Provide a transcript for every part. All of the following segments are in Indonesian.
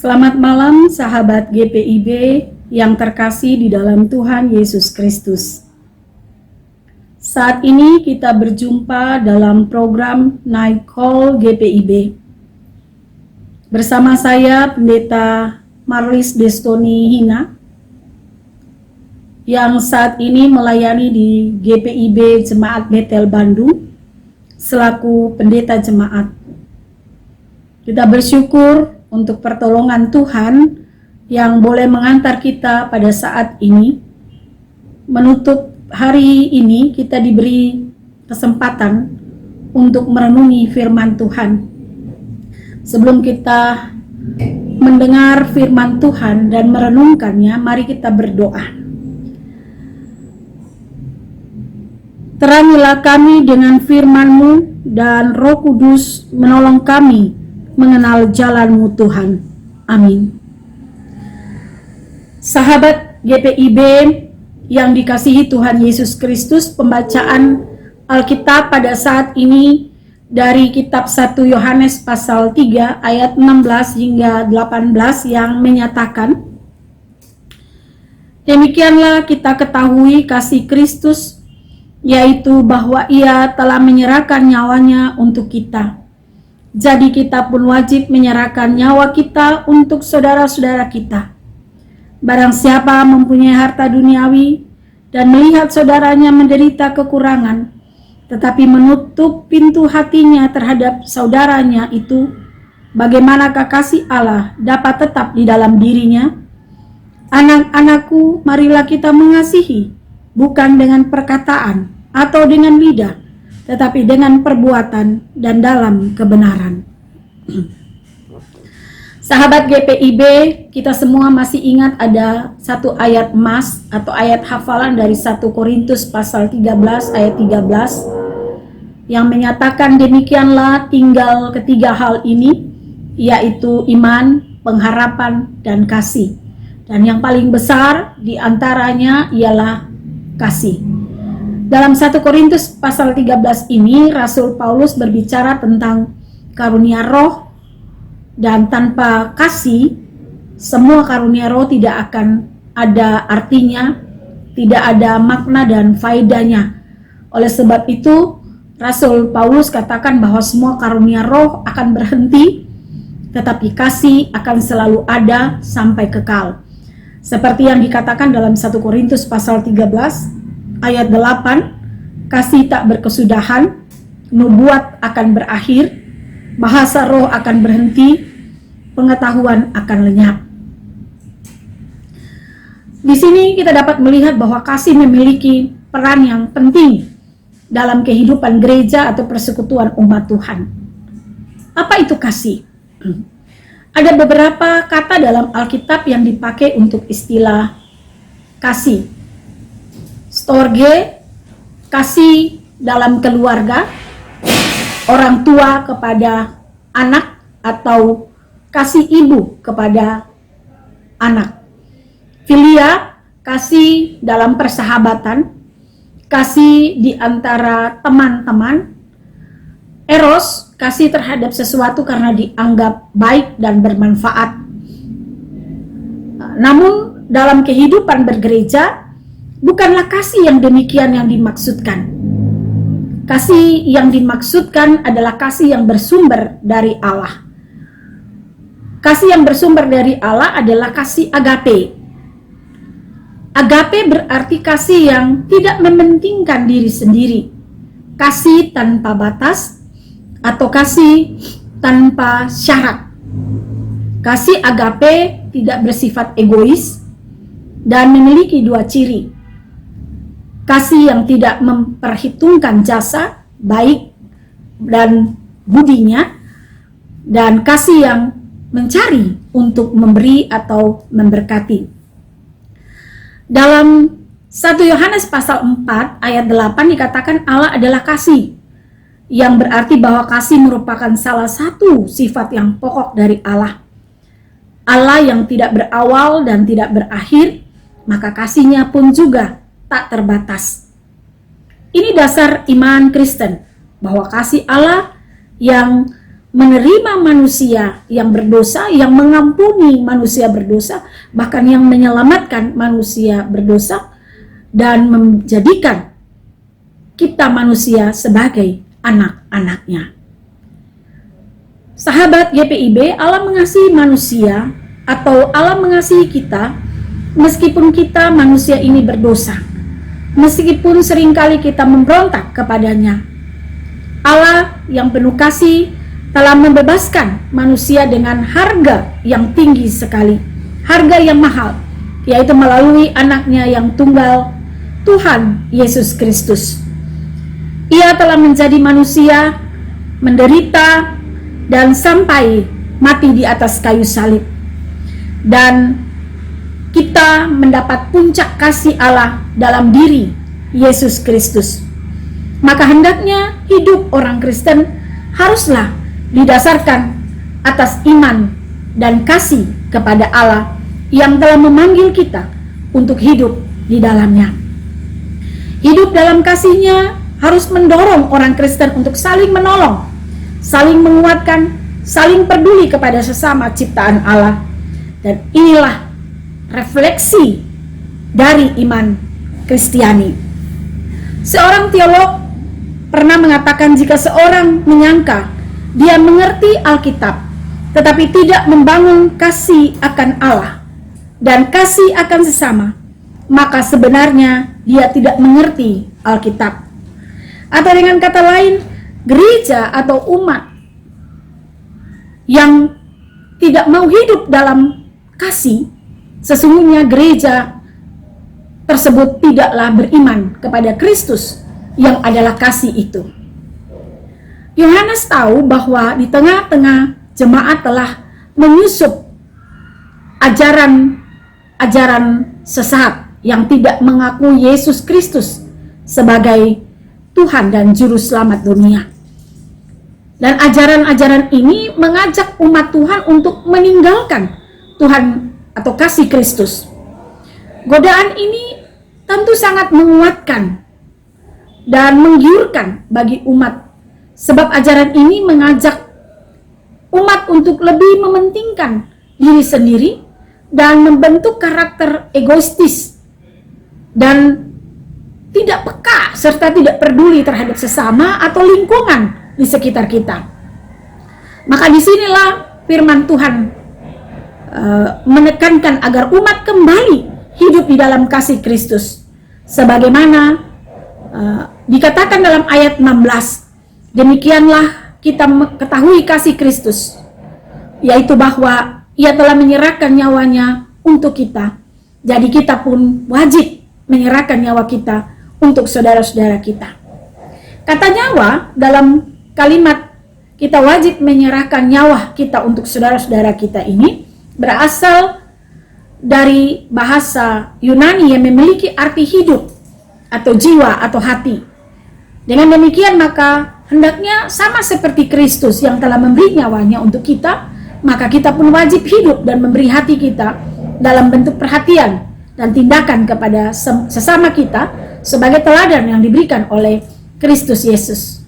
Selamat malam sahabat GPIB yang terkasih di dalam Tuhan Yesus Kristus. Saat ini kita berjumpa dalam program Night Call GPIB. Bersama saya Pendeta Marlis Destoni Hina yang saat ini melayani di GPIB Jemaat Betel Bandung selaku pendeta jemaat. Kita bersyukur untuk pertolongan Tuhan yang boleh mengantar kita pada saat ini. Menutup hari ini kita diberi kesempatan untuk merenungi firman Tuhan. Sebelum kita mendengar firman Tuhan dan merenungkannya, mari kita berdoa. Terangilah kami dengan firman-Mu dan Roh Kudus menolong kami mengenal jalan-Mu Tuhan. Amin. Sahabat GPIB yang dikasihi Tuhan Yesus Kristus, pembacaan Alkitab pada saat ini dari kitab 1 Yohanes pasal 3 ayat 16 hingga 18 yang menyatakan, demikianlah kita ketahui kasih Kristus, yaitu bahwa Ia telah menyerahkan nyawanya untuk kita. Jadi kita pun wajib menyerahkan nyawa kita untuk saudara-saudara kita. Barang siapa mempunyai harta duniawi dan melihat saudaranya menderita kekurangan, tetapi menutup pintu hatinya terhadap saudaranya itu, bagaimanakah kasih Allah dapat tetap di dalam dirinya? Anak-anakku, marilah kita mengasihi, bukan dengan perkataan atau dengan lidah, tetapi dengan perbuatan dan dalam kebenaran. Sahabat GPIB, kita semua masih ingat ada satu ayat emas atau ayat hafalan dari 1 Korintus pasal 13 ayat 13 yang menyatakan demikianlah tinggal ketiga hal ini, yaitu iman, pengharapan, dan kasih. Dan yang paling besar di antaranya ialah kasih. Dalam 1 Korintus pasal 13 ini, Rasul Paulus berbicara tentang karunia roh, dan tanpa kasih, semua karunia roh tidak akan ada artinya, tidak ada makna dan faedahnya. Oleh sebab itu, Rasul Paulus katakan bahwa semua karunia roh akan berhenti, tetapi kasih akan selalu ada sampai kekal. Seperti yang dikatakan dalam 1 Korintus pasal 13, ayat 8, kasih tak berkesudahan, nubuat akan berakhir, bahasa roh akan berhenti, pengetahuan akan lenyap. Di sini kita dapat melihat bahwa kasih memiliki peran yang penting dalam kehidupan gereja atau persekutuan umat Tuhan. Apa itu kasih? Ada beberapa kata dalam Alkitab yang dipakai untuk istilah kasih. Storge, kasih dalam keluarga, orang tua kepada anak, atau kasih ibu kepada anak. Filia, kasih dalam persahabatan, kasih di antara teman-teman. Eros, kasih terhadap sesuatu karena dianggap baik dan bermanfaat. Namun dalam kehidupan bergereja, bukanlah kasih yang demikian yang dimaksudkan. Kasih yang dimaksudkan adalah kasih yang bersumber dari Allah. Kasih yang bersumber dari Allah adalah kasih agape. Agape berarti kasih yang tidak mementingkan diri sendiri. Kasih tanpa batas atau kasih tanpa syarat. Kasih agape tidak bersifat egois dan memiliki dua ciri. Kasih yang tidak memperhitungkan jasa, baik, dan budinya, dan kasih yang mencari untuk memberi atau memberkati. Dalam 1 Yohanes pasal 4 ayat 8 dikatakan Allah adalah kasih, yang berarti bahwa kasih merupakan salah satu sifat yang pokok dari Allah. Allah yang tidak berawal dan tidak berakhir, maka kasihnya pun juga tak terbatas. Ini dasar iman Kristen, bahwa kasih Allah yang menerima manusia yang berdosa, yang mengampuni manusia berdosa, bahkan yang menyelamatkan manusia berdosa, dan menjadikan kita manusia sebagai anak-anaknya. Sahabat GPIB, Allah mengasihi manusia atau Allah mengasihi kita meskipun kita manusia ini berdosa, meskipun seringkali kita memberontak kepadanya. Allah yang penuh kasih telah membebaskan manusia dengan harga yang tinggi sekali, harga yang mahal, yaitu melalui anaknya yang tunggal, Tuhan Yesus Kristus. Ia telah menjadi manusia, menderita, dan sampai mati di atas kayu salib. Dan kita mendapat puncak kasih Allah dalam diri Yesus Kristus. Maka hendaknya hidup orang Kristen haruslah didasarkan atas iman dan kasih kepada Allah yang telah memanggil kita untuk hidup di dalamnya. Hidup dalam kasih-Nya harus mendorong orang Kristen untuk saling menolong, saling menguatkan, saling peduli kepada sesama ciptaan Allah. Dan inilah refleksi dari iman Kristiani. Seorang teolog pernah mengatakan, jika seorang menyangka dia mengerti Alkitab, tetapi tidak membangun kasih akan Allah dan kasih akan sesama, maka sebenarnya dia tidak mengerti Alkitab. Atau dengan kata lain, gereja atau umat yang tidak mau hidup dalam kasih, sesungguhnya gereja tersebut tidaklah beriman kepada Kristus yang adalah kasih itu. Yohanes tahu bahwa di tengah-tengah jemaat telah menyusup ajaran sesat yang tidak mengakui Yesus Kristus sebagai Tuhan dan Juru Selamat dunia. Dan ajaran-ajaran ini mengajak umat Tuhan untuk meninggalkan Tuhan atau kasih Kristus. Godaan ini tentu sangat menguatkan dan menggiurkan bagi umat, sebab ajaran ini mengajak umat untuk lebih mementingkan diri sendiri dan membentuk karakter egoistis dan tidak peka serta tidak peduli terhadap sesama atau lingkungan di sekitar kita. Maka disinilah firman Tuhan menekankan agar umat kembali hidup di dalam kasih Kristus, sebagaimana dikatakan dalam ayat 16. Demikianlah kita ketahui kasih Kristus, yaitu bahwa Ia telah menyerahkan nyawanya untuk kita. Jadi kita pun wajib menyerahkan nyawa kita untuk saudara-saudara kita. Kata nyawa dalam kalimat kita wajib menyerahkan nyawa kita untuk saudara-saudara kita ini berasal dari bahasa Yunani yang memiliki arti hidup atau jiwa atau hati. Dengan demikian maka hendaknya sama seperti Kristus yang telah memberi nyawanya untuk kita, maka kita pun wajib hidup dan memberi hati kita dalam bentuk perhatian dan tindakan kepada sesama kita sebagai teladan yang diberikan oleh Kristus Yesus.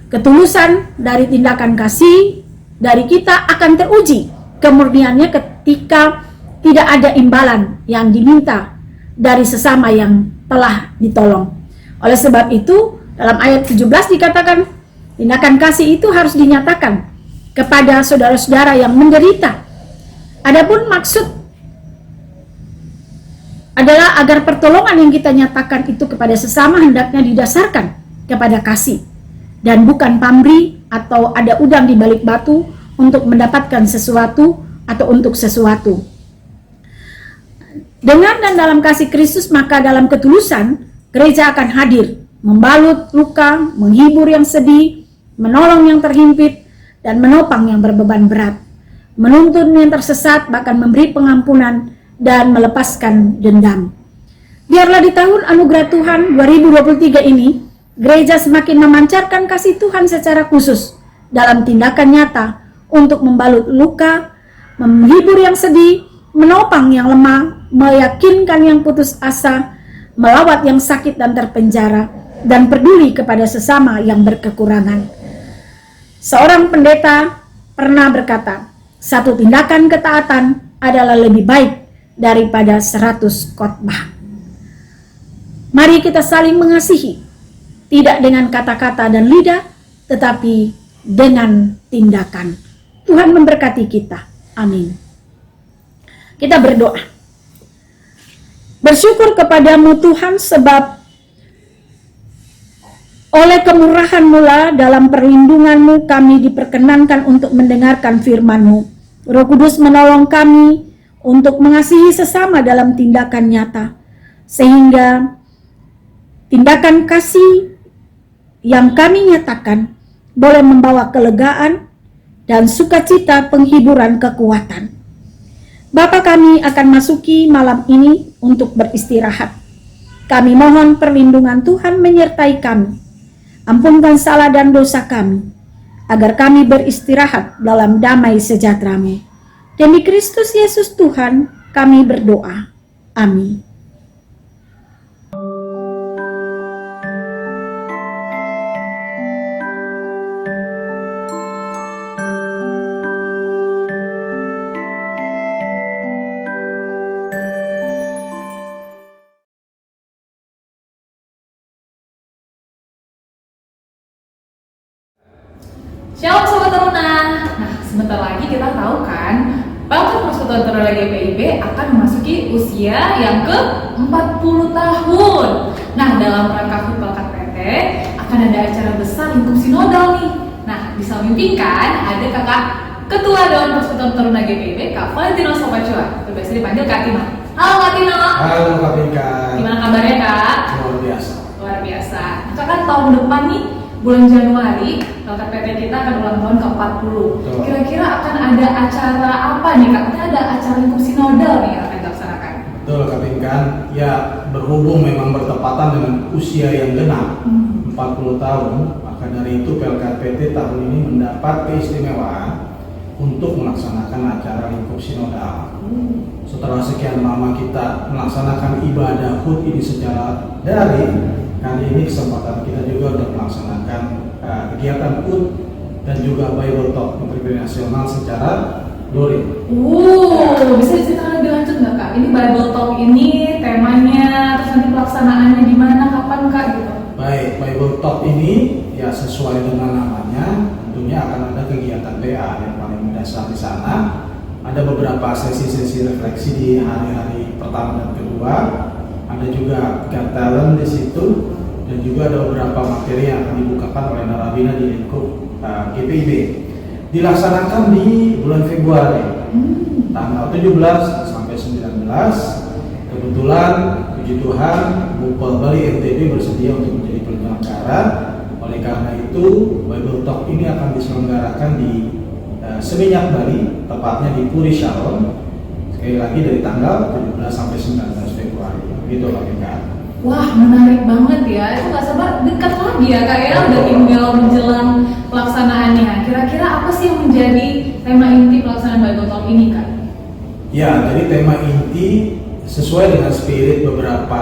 Ketulusan dari tindakan kasih dari kita akan teruji kemurniannya ketika tidak ada imbalan yang diminta dari sesama yang telah ditolong. Oleh sebab itu, dalam ayat 17 dikatakan, tindakan kasih itu harus dinyatakan kepada saudara-saudara yang menderita. Adapun maksud adalah agar pertolongan yang kita nyatakan itu kepada sesama hendaknya didasarkan kepada kasih dan bukan pamrih atau ada udang di balik batu untuk mendapatkan sesuatu atau untuk sesuatu. Dengan dan dalam kasih Kristus, maka dalam ketulusan gereja akan hadir, membalut luka, menghibur yang sedih, menolong yang terhimpit, dan menopang yang berbeban berat, menuntun yang tersesat, bahkan memberi pengampunan dan melepaskan dendam. Biarlah di tahun anugerah Tuhan 2023 ini, gereja semakin memancarkan kasih Tuhan secara khusus dalam tindakan nyata untuk membalut luka, menghibur yang sedih, menopang yang lemah, meyakinkan yang putus asa, melawat yang sakit dan terpenjara, dan peduli kepada sesama yang berkekurangan. Seorang pendeta pernah berkata, satu tindakan ketaatan adalah lebih baik daripada 100 khotbah. Mari kita saling mengasihi, tidak dengan kata-kata dan lidah, tetapi dengan tindakan. Tuhan memberkati kita. Amin. Kita berdoa. Bersyukur kepadamu Tuhan, sebab oleh kemurahan-Mu dalam perlindungan-Mu kami diperkenankan untuk mendengarkan firman-Mu. Roh Kudus menolong kami untuk mengasihi sesama dalam tindakan nyata, sehingga tindakan kasih yang kami nyatakan boleh membawa kelegaan dan sukacita, penghiburan, kekuatan. Bapa, kami akan masuki malam ini untuk beristirahat. Kami mohon perlindungan Tuhan menyertai kami. Ampunkan salah dan dosa kami, agar kami beristirahat dalam damai sejahtera-Mu. Demi Kristus Yesus Tuhan, kami berdoa. Amin. Shalom Sobat Teruna. Nah, sebentar lagi kita tahu kan, Pelkat Persekutuan Teruna GPIB akan memasuki usia yang ke-40 tahun. Nah, dalam rangka HUT Pelkat PT akan ada acara besar lingkup sinodal nih. Nah, disampingkan ada kakak Ketua Dewan Persekutuan Teruna GPIB, Kak Valentino Sopacua, biasa dipanggil Kak Tino. Halo Kak Tino. Halo Kak Pinka. Gimana kabarnya Kak? Luar biasa. Luar biasa. Kak, kan tahun depan nih, bulan Januari, Pelkat PT kita akan ulang tahun ke-40. Kira-kira akan ada acara apa nih Kak? Kita ada acara lingkup sinodal nih yang akan dilaksanakan. Betul Kak Pinka. Ya, berhubung memang bertepatan dengan usia yang genap 40 tahun, maka dari itu Pelkat PT tahun ini mendapat keistimewaan untuk melaksanakan acara lingkup sinodal. Setelah sekian lama kita melaksanakan ibadah HUT ini secara daring, kali ini kesempatan kita juga untuk melaksanakan kegiatan HUT dan juga Bible Talk Menteri Nasional secara luring. Bisa diceritakan lebih lanjut nggak Kak? Ini Bible Talk ini temanya, terus nanti pelaksanaannya di mana, kapan Kak gitu? Baik, Bible Talk ini ya sesuai dengan namanya, tentunya akan ada kegiatan PA yang paling mendasar di sana. Ada beberapa sesi-sesi refleksi di hari-hari pertama dan kedua. Ada juga God Talent di situ, dan juga ada beberapa materi yang akan dibukakan oleh narabina di lingkup GPIB. Dilaksanakan di bulan Februari, tanggal 17 sampai 19. Kebetulan puji Tuhan, Bupal Bali NTB bersedia untuk menjadi penyelenggara. Oleh karena itu, Bible Talk ini akan diselenggarakan di Seminyak Bali, tepatnya di Puri Shalom. Sekali lagi dari tanggal 17 sampai 19 Februari. Gitu Pak Pinka. Wah, menarik banget ya. Itu nggak sabar, dekat lagi ya Kak ya. Udah tinggal menjelang pelaksanaannya. Kira-kira apa sih yang menjadi tema inti pelaksanaan Bible Talk ini Kak? Ya, jadi tema inti sesuai dengan spirit beberapa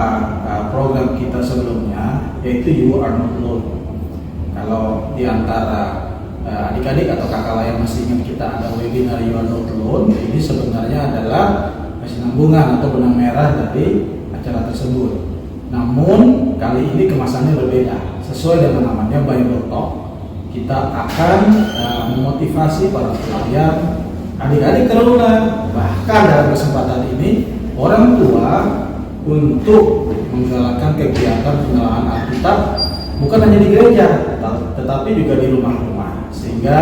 program kita sebelumnya, yaitu You Are Not Alone. Kalau di antara adik-adik atau kakak lain masih ingat, kita ada webinar You Are Not Alone. Ini sebenarnya adalah kesinambungan atau benang merah dari acara tersebut. Namun kali ini kemasannya berbeda. Sesuai dengan namanya Bible Talk, kita akan memotivasi para pelayan, adik-adik teruna, bahkan dalam kesempatan ini orang tua untuk menggalakkan kegiatan pengenalan Alkitab bukan hanya di gereja, tetapi juga di rumah-rumah, sehingga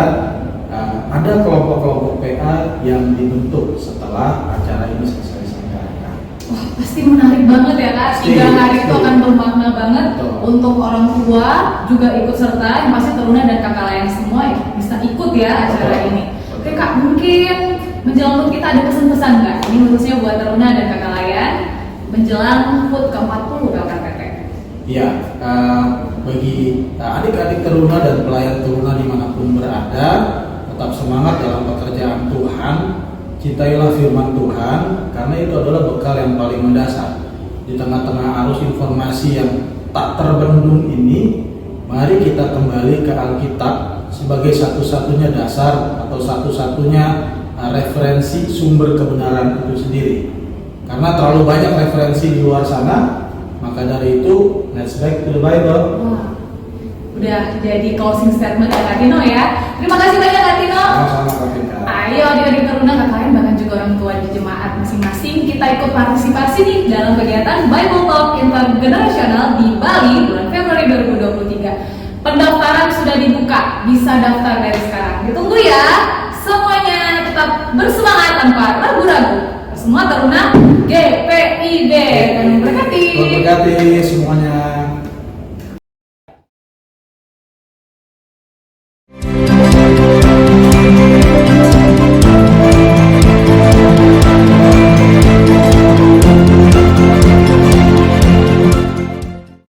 ada kelompok-kelompok PA yang dibentuk setelah acara ini selesai diselenggarakan. Wah, pasti menarik banget ya Kak. 3 hari itu akan bermakna banget. Betul. Untuk orang tua juga ikut serta, yang pasti teruna dan kakak lain semua bisa ikut ya acara Betul. ini. Oke Kak, mungkin menjelang HUT kita ada pesan-pesan nggak? Ini khususnya buat teruna dan kakak lain menjelang HUT ke-40 Pelkat PT. Ya, bagi adik-adik teruna dan pelayan teruna dimanapun berada, tetap semangat dalam pekerjaan Tuhan. Cintailah firman Tuhan, karena itu adalah bekal yang paling mendasar. Di tengah-tengah arus informasi yang tak terbendung ini, mari kita kembali ke Alkitab sebagai satu-satunya dasar atau satu-satunya referensi sumber kebenaran itu sendiri. Karena terlalu banyak referensi di luar sana, maka dari itu let's back to the Bible. Wah, udah jadi closing statement ya Kak Tino ya. Terima kasih banyak Kak Tino. Sama-sama Kak Tika. Ayo adik-adik teruna kalian bahkan juga orang tua di jemaat masing-masing kita ikut partisipasi nih dalam kegiatan Bible Talk Intergenerasional di Bali bulan Februari 2023. Pendaftaran sudah dibuka, bisa daftar dari sekarang. Ditunggu ya. Semuanya tetap bersemangat tanpa ragu-ragu. Semua teruna GPIB. Dan berkati. Terima kasih semuanya.